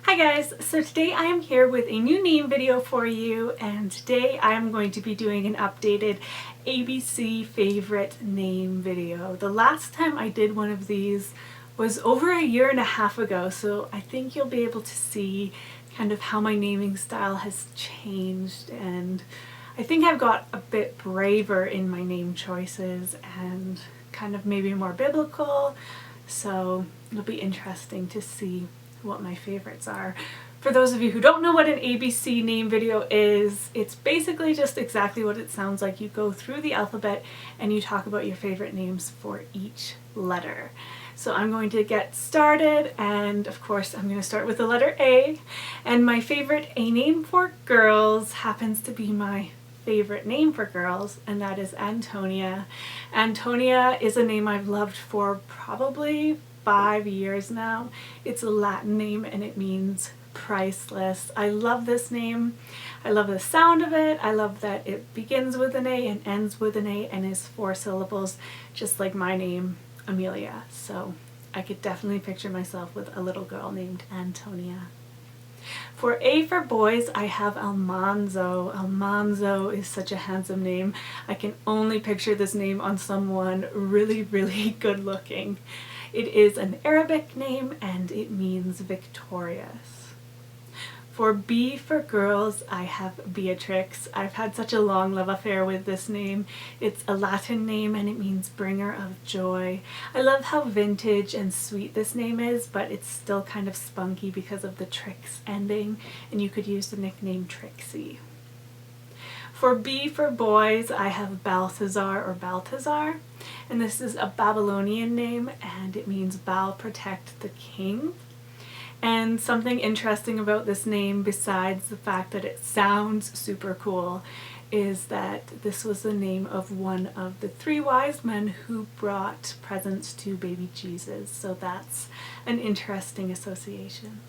Hi guys, so today I am here with a new name video for you, and today I am going to be doing an updated ABC favorite name video. The last time I did one of these was over a year and a half ago, so I think you'll be able to see kind of how my naming style has changed, and I think I've got a bit braver in my name choices and kind of maybe more biblical, so it'll be interesting to see what my favorites are. For those of you who don't know what an ABC name video is, it's basically just exactly what it sounds like. You go through the alphabet and you talk about your favorite names for each letter. So I'm going to get started, and of course I'm going to start with the letter A, and my favorite A name for girls happens to be my favorite name for girls, and that is Antonia. Antonia is a name I've loved for probably 5 years now. It's a Latin name and it means priceless. I love this name. I love the sound of it. I love that it begins with an A and ends with an A and is 4 syllables, just like my name, Amelia. So I could definitely picture myself with a little girl named Antonia. For A for boys, I have Almanzo. Almanzo is such a handsome name. I can only picture this name on someone really, really good looking. It is an Arabic name and it means victorious. For B for girls, I have Beatrix. I've had such a long love affair with this name. It's a Latin name and it means bringer of joy. I love how vintage and sweet this name is, but it's still kind of spunky because of the Trix ending, and you could use the nickname Trixie. For B for boys, I have Balthazar or Baltazar, and this is a Babylonian name and it means Baal protect the king. And something interesting about this name, besides the fact that it sounds super cool, is that this was the name of one of the 3 wise men who brought presents to baby Jesus, so that's an interesting association.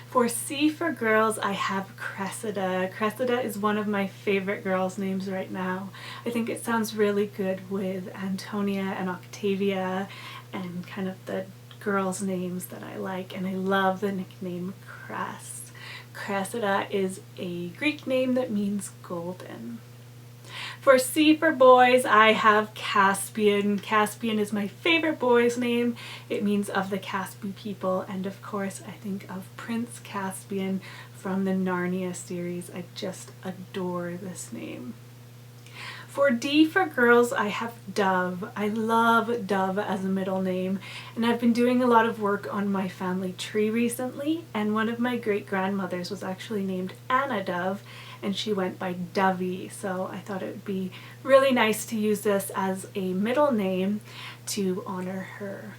For C for girls, I have Cressida. Cressida is one of my favorite girls' names right now. I think it sounds really good with Antonia and Octavia and kind of the girls' names that I like, and I love the nickname Cress. Cressida is a Greek name that means golden. For C for boys, I have Caspian. Caspian is my favorite boy's name. It means of the Caspi people, and of course I think of Prince Caspian from the Narnia series. I just adore this name. For D for girls, I have Dove. I love Dove as a middle name, and I've been doing a lot of work on my family tree recently, and one of my great-grandmothers was actually named Anna Dove, and she went by Dovey, so I thought it would be really nice to use this as a middle name to honor her.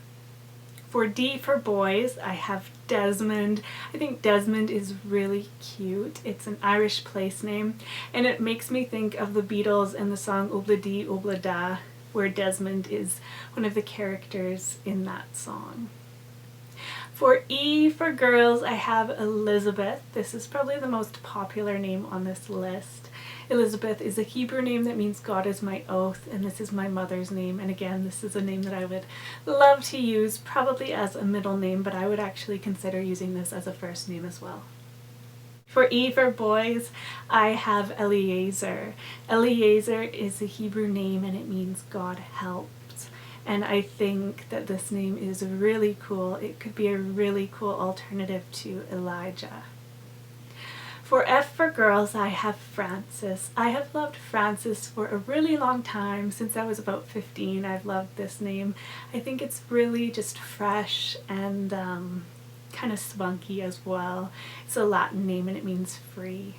For D for boys, I have Desmond. I think Desmond is really cute. It's an Irish place name, and it makes me think of the Beatles and the song Obla Dee Obla Da, where Desmond is one of the characters in that song. For E for girls, I have Elizabeth. This is probably the most popular name on this list. Elizabeth is a Hebrew name that means God is my oath, and this is my mother's name, and again, this is a name that I would love to use probably as a middle name, but I would actually consider using this as a first name as well. For E for boys, I have Eliezer. Eliezer is a Hebrew name and it means God helps. And I think that this name is really cool. It could be a really cool alternative to Elijah. For F for girls, I have Frances. I have loved Frances for a really long time. Since I was about 15, I've loved this name. I think it's really just fresh and kind of spunky as well. It's a Latin name and it means free.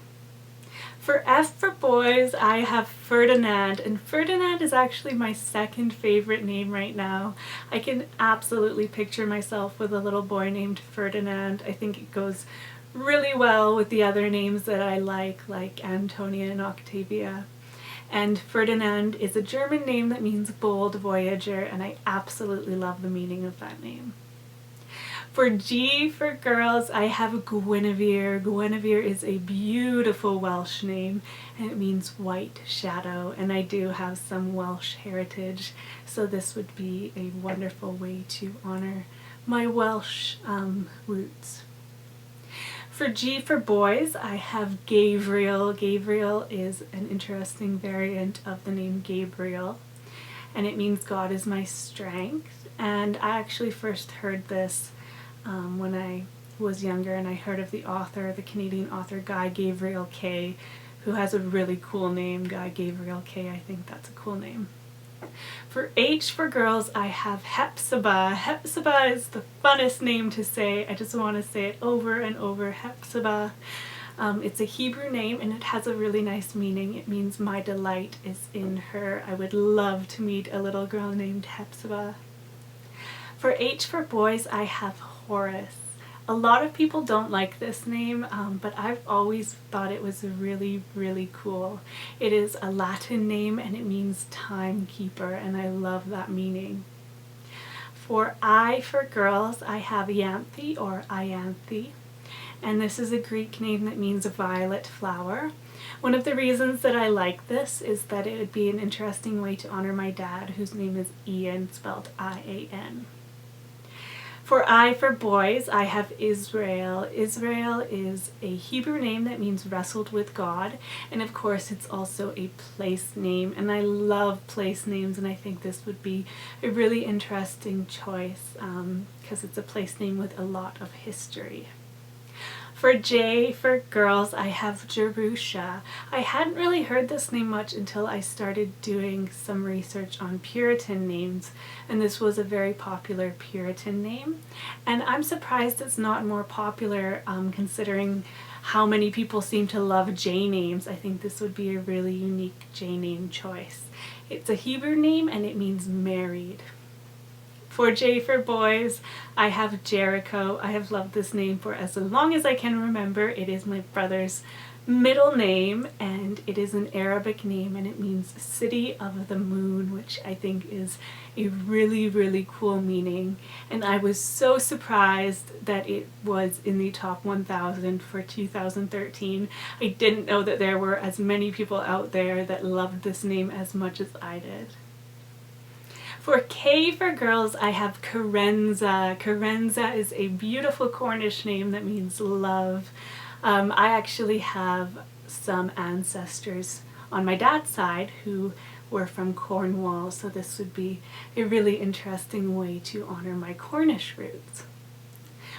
For F for boys, I have Ferdinand, and Ferdinand is actually my second favorite name right now. I can absolutely picture myself with a little boy named Ferdinand. I think it goes really well with the other names that I like Antonia and Octavia. And Ferdinand is a German name that means bold voyager, and I absolutely love the meaning of that name. For G for girls, I have Guinevere. Guinevere is a beautiful Welsh name and it means white shadow, and I do have some Welsh heritage, so this would be a wonderful way to honor my Welsh roots. For G for boys, I have Gavriel. Gavriel is an interesting variant of the name Gabriel, and it means God is my strength. And I actually first heard this when I was younger, and I heard of the author, the Canadian author Guy Gavriel Kay, who has a really cool name, Guy Gavriel Kay. I think that's a cool name. For H for girls, I have Hephzibah. Hephzibah is the funnest name to say. I just want to say it over and over, Hephzibah. It's a Hebrew name and it has a really nice meaning. It means my delight is in her. I would love to meet a little girl named Hephzibah. For H for boys, I have Horace. A lot of people don't like this name, but I've always thought it was really, really cool. It is a Latin name and it means timekeeper, and I love that meaning. For I for girls, I have Ianthe or Ianthe, and this is a Greek name that means a violet flower. One of the reasons that I like this is that it would be an interesting way to honor my dad, whose name is Ian, spelled I-A-N. For I for boys, I have Israel. Israel is a Hebrew name that means wrestled with God, and of course it's also a place name, and I love place names, and I think this would be a really interesting choice because it's a place name with a lot of history. For J for girls, I have Jerusha. I hadn't really heard this name much until I started doing some research on Puritan names, and this was a very popular Puritan name. And I'm surprised it's not more popular considering how many people seem to love J names. I think this would be a really unique J name choice. It's a Hebrew name and it means married. For J for boys, I have Jericho. I have loved this name for as long as I can remember. It is my brother's middle name, and it is an Arabic name, and it means City of the Moon, which I think is a really, really cool meaning. And I was so surprised that it was in the top 1000 for 2013. I didn't know that there were as many people out there that loved this name as much as I did. For K for girls, I have Kerenza. Kerenza is a beautiful Cornish name that means love. I actually have some ancestors on my dad's side who were from Cornwall, so this would be a really interesting way to honor my Cornish roots.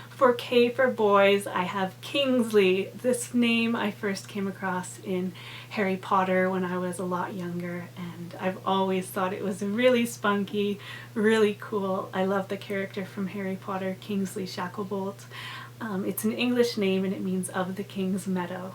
For K for boys, I have Kingsley. This name I first came across in Harry Potter when I was a lot younger, and I've always thought it was really spunky, really cool. I love the character from Harry Potter, Kingsley Shacklebolt. It's an English name and it means of the King's Meadow.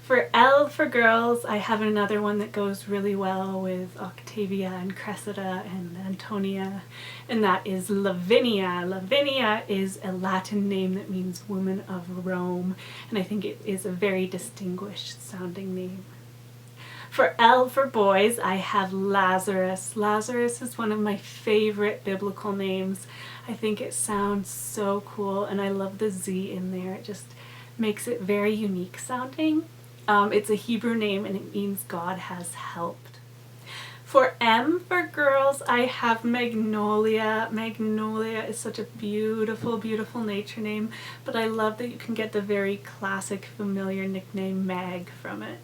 For L for girls, I have another one that goes really well with Octavia and Cressida and Antonia, and that is Lavinia. Lavinia is a Latin name that means woman of Rome, and I think it is a very distinguished sounding name. For L for boys, I have Lazarus. Lazarus is one of my favorite biblical names. I think it sounds so cool, and I love the Z in there. It just makes it very unique sounding. It's a Hebrew name and it means God has helped. For M for girls, I have Magnolia. Magnolia is such a beautiful, beautiful nature name, but I love that you can get the very classic, familiar nickname Mag from it.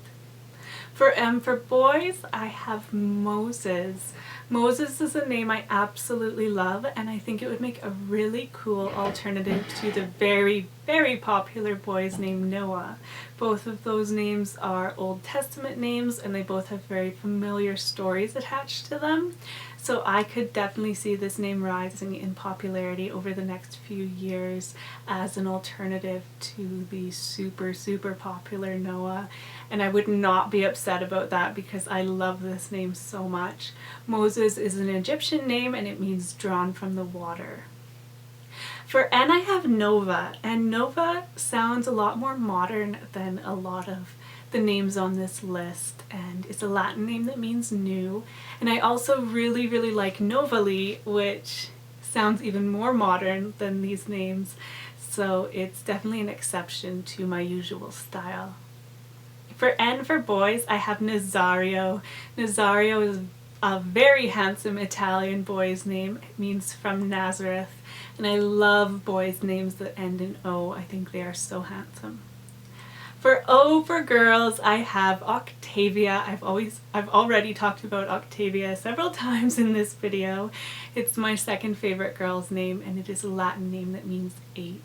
For M for boys, I have Moses. Moses is a name I absolutely love, and I think it would make a really cool alternative to the very, very popular boy's name Noah. Both of those names are Old Testament names, and they both have very familiar stories attached to them. So I could definitely see this name rising in popularity over the next few years as an alternative to the super, super popular Noah. And I would not be upset about that because I love this name so much. Moses is an Egyptian name and it means drawn from the water. For N, I have Nova, and Nova sounds a lot more modern than a lot of the names on this list, and it's a Latin name that means new. And I also really, really like Novalee, which sounds even more modern than these names, so it's definitely an exception to my usual style. For N for boys, I have Nazario. Nazario is a very handsome Italian boy's name. It means from Nazareth, and I love boys' names that end in O. I think they are so handsome. For O for girls, I have Octavia. I've already talked about Octavia several times in this video. It's my second favorite girl's name, and it is a Latin name that means eighth.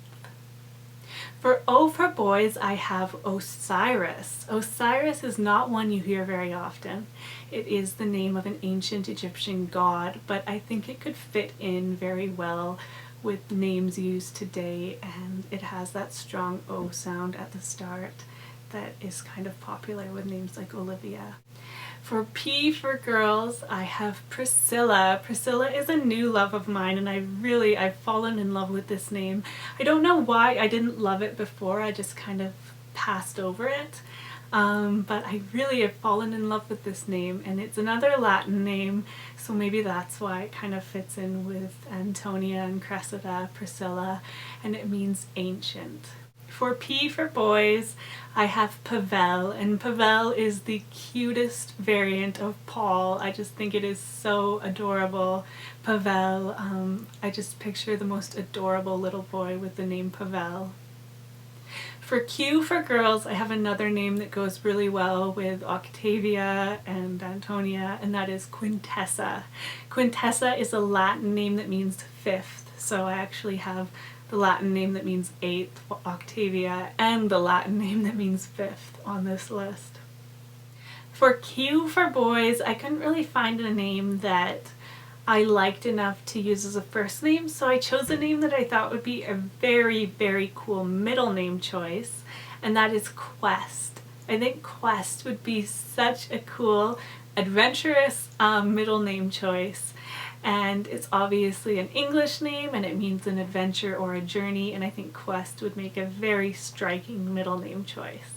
For O for boys, I have Osiris. Osiris is not one you hear very often. It is the name of an ancient Egyptian god, but I think it could fit in very well with names used today, and it has that strong O sound at the start that is kind of popular with names like Olivia. For P for girls, I have Priscilla. Priscilla is a new love of mine, and I've fallen in love with this name. I don't know why I didn't love it before, I just kind of passed over it. But I really have fallen in love with this name, and it's another Latin name, so maybe that's why it kind of fits in with Antonia and Cressida, Priscilla, and it means ancient. For P for boys, I have Pavel, and Pavel is the cutest variant of Paul. I just think it is so adorable. Pavel, I just picture the most adorable little boy with the name Pavel. For Q for girls, I have another name that goes really well with Octavia and Antonia, and that is Quintessa. Quintessa is a Latin name that means fifth, so I actually have the Latin name that means eighth, Octavia, and the Latin name that means fifth on this list. For Q for boys, I couldn't really find a name that I liked enough to use as a first name, so I chose a name that I thought would be a very, very cool middle name choice, and that is Quest. I think Quest would be such a cool, adventurous middle name choice, and it's obviously an English name and it means an adventure or a journey, and I think Quest would make a very striking middle name choice.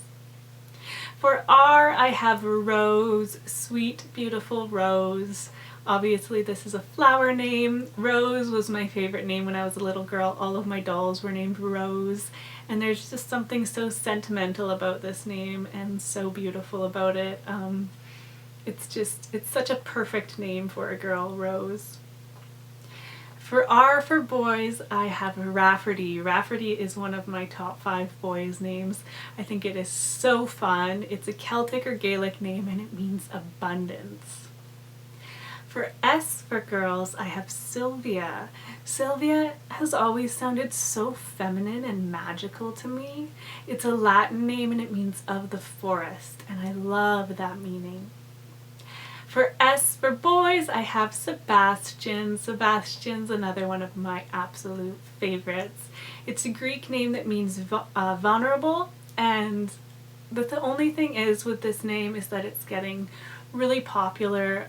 For R, I have Rose, sweet, beautiful Rose. Obviously this is a flower name. Rose was my favorite name when I was a little girl. All of my dolls were named Rose, and there's just something so sentimental about this name and so beautiful about it. It's such a perfect name for a girl, Rose. For R for boys, I have Rafferty. Rafferty is one of my top 5 boys' names. I think it is so fun. It's a Celtic or Gaelic name, and it means abundance. For S for girls, I have Silvia. Silvia has always sounded so feminine and magical to me. It's a Latin name and it means of the forest, and I love that meaning. For S for boys, I have Sebastian. Sebastian's another one of my absolute favorites. It's a Greek name that means vulnerable, and the only thing is with this name is that it's getting really popular.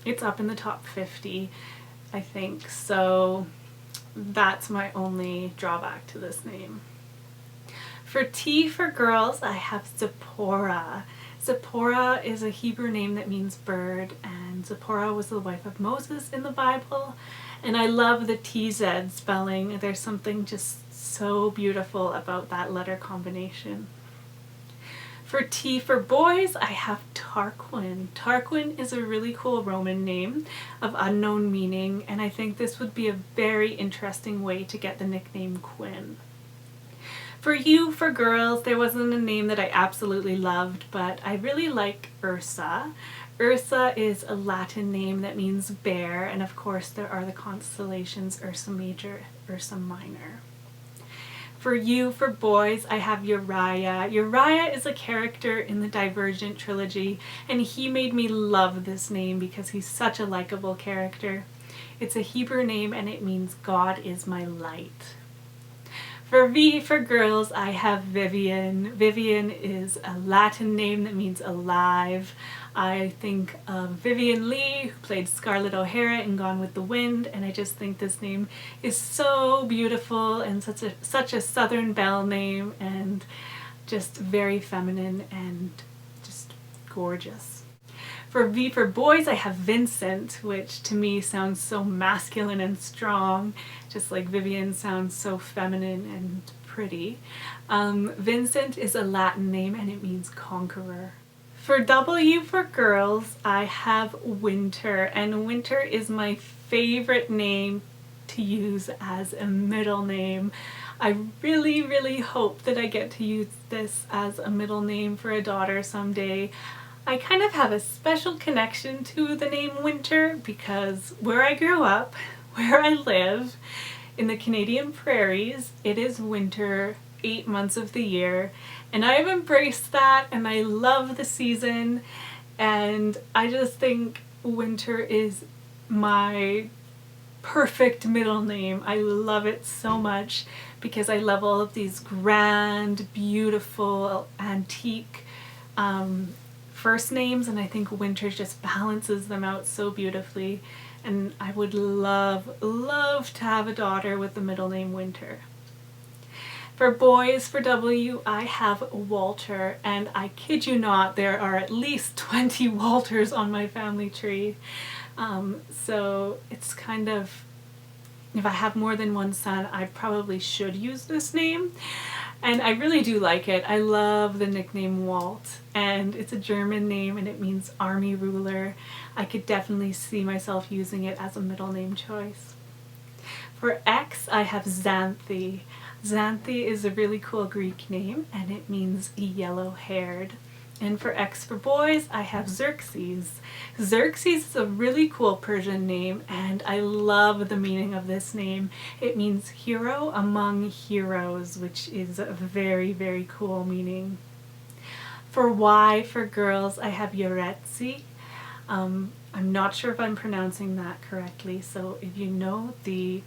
It's up in the top 50, I think, so that's my only drawback to this name. For T for girls, I have Tzipporah. Tzipporah is a Hebrew name that means bird, and Tzipporah was the wife of Moses in the Bible, and I love the TZ spelling. There's something just so beautiful about that letter combination. For T for boys, I have Tarquin. Tarquin is a really cool Roman name of unknown meaning, and I think this would be a very interesting way to get the nickname Quinn. For U for girls, there wasn't a name that I absolutely loved, but I really like Ursa. Ursa is a Latin name that means bear, and of course there are the constellations Ursa Major, Ursa Minor. For U for boys, I have Uriah. Uriah is a character in the Divergent trilogy, and he made me love this name because he's such a likable character. It's a Hebrew name and it means God is my light. For V for girls, I have Vivian. Vivian is a Latin name that means alive. I think of Vivien Leigh, who played Scarlett O'Hara in Gone with the Wind, and I just think this name is so beautiful and such a Southern belle name, and just very feminine and just gorgeous. For V for boys, I have Vincent, which to me sounds so masculine and strong, just like Vivian sounds so feminine and pretty. Vincent is a Latin name and it means conqueror. For W for girls, I have Winter, and Winter is my favorite name to use as a middle name. I really hope that I get to use this as a middle name for a daughter someday. I kind of have a special connection to the name Winter because where I grew up, where I live, in the Canadian prairies, it is winter 8 months of the year, and I have embraced that and I love the season, and I just think Winter is my perfect middle name. I love it so much because I love all of these grand, beautiful, antique first names, and I think Winter just balances them out so beautifully, and I would love to have a daughter with the middle name Winter. For boys, for W, I have Walter, and I kid you not, there are at least 20 Walters on my family tree. So it's kind of, if I have more than one son, I probably should use this name. And I really do like it. I love the nickname Walt, and it's a German name and it means army ruler. I could definitely see myself using it as a middle name choice. For X, I have Xanthi. Xanthi is a really cool Greek name and it means yellow-haired. And for X for boys, I have Xerxes. Xerxes is a really cool Persian name, and I love the meaning of this name. It means hero among heroes, which is a very cool meaning. For Y for girls, I have Yoretzi. I'm not sure if I'm pronouncing that correctly, so if you know the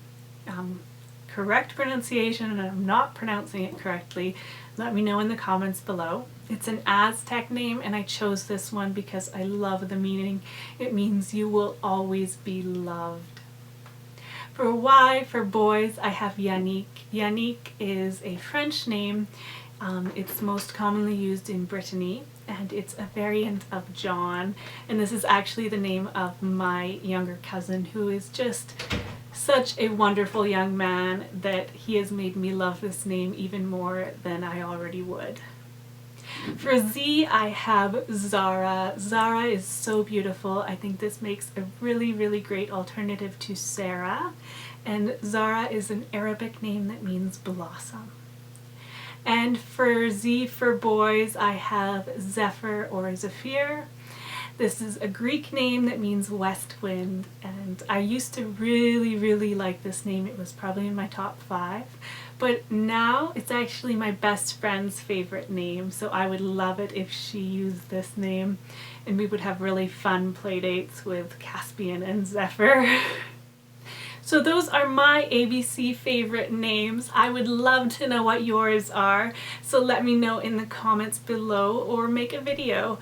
correct pronunciation and I'm not pronouncing it correctly, let me know in the comments below. It's an Aztec name and I chose this one because I love the meaning. It means you will always be loved. For Y for boys, I have Yannick. Yannick is a French name. It's most commonly used in Brittany, and it's a variant of John, and this is actually the name of my younger cousin, who is just such a wonderful young man that he has made me love this name even more than I already would. For Z, I have Zara. Zara is so beautiful. I think this makes a really great alternative to Sarah, and Zara is an Arabic name that means blossom. And for Z for boys, I have Zephyr or Zephyr. This is a Greek name that means west wind, and I used to really like this name. It was probably in my top 5, but now it's actually my best friend's favorite name, so I would love it if she used this name and we would have really fun play dates with Caspian and Zephyr. So those are my ABC favorite names. I would love to know what yours are, so let me know in the comments below or make a video.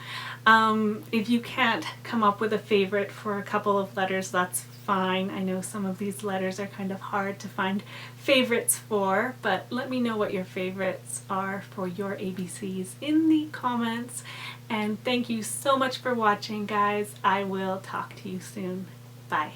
If you can't come up with a favorite for a couple of letters, that's fine. I know some of these letters are kind of hard to find favorites for, but let me know what your favorites are for your ABCs in the comments. And thank you so much for watching, guys. I will talk to you soon. Bye.